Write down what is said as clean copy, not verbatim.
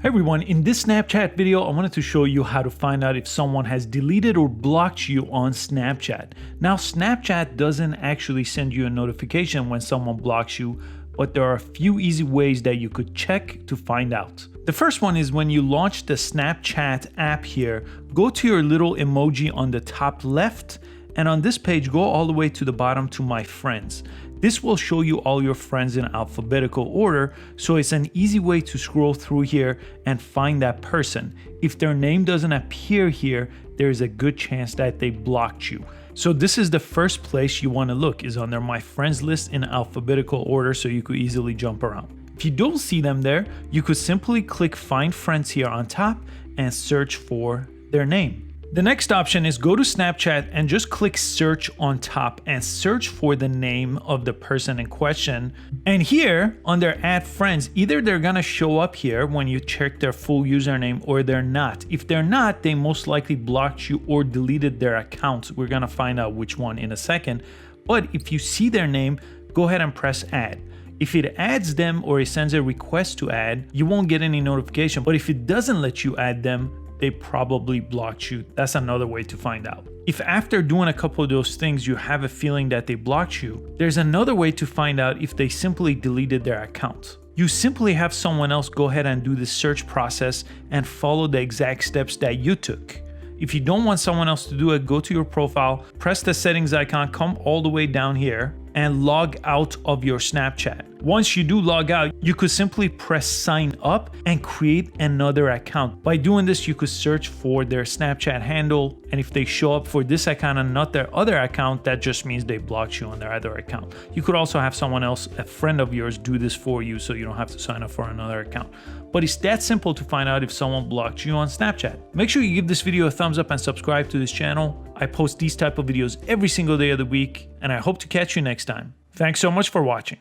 Hey everyone, in this Snapchat video, I wanted to show you how to find out if someone has deleted or blocked you on Snapchat. Now, Snapchat doesn't actually send you a notification when someone blocks you, but there are a few easy ways that you could check to find out. The first one is when you launch the Snapchat app here, go to your little emoji on the top left, and on this page, go all the way to the bottom to My Friends. This will show you all your friends in alphabetical order, so it's an easy way to scroll through here and find that person. If their name doesn't appear here, there's a good chance that they blocked you. So this is the first place you want to look, is under My Friends list in alphabetical order, so you could easily jump around. If you don't see them there, you could simply click Find Friends here on top and search for their name. The next option is go to Snapchat and just click search on top and search for the name of the person in question. And here under add friends, either they're gonna show up here when you check their full username or they're not. If they're not, they most likely blocked you or deleted their account. We're gonna find out which one in a second. But if you see their name, go ahead and press add. If it adds them or it sends a request to add, you won't get any notification. But if it doesn't let you add them, they probably blocked you. That's another way to find out. If after doing a couple of those things, you have a feeling that they blocked you, there's another way to find out if they simply deleted their account. You simply have someone else go ahead and do the search process and follow the exact steps that you took. If you don't want someone else to do it, go to your profile, press the settings icon, come all the way down here, and log out of your Snapchat. Once you do log out, you could simply press sign up and create another account. By doing this, you could search for their Snapchat handle, and if they show up for this account and not their other account, that just means they blocked you on their other account. You could also have someone else, a friend of yours, do this for you so you don't have to sign up for another account. But it's that simple to find out if someone blocked you on Snapchat. Make sure you give this video a thumbs up and subscribe to this channel. I post these type of videos every single day of the week, and I hope to catch you next time. Thanks so much for watching.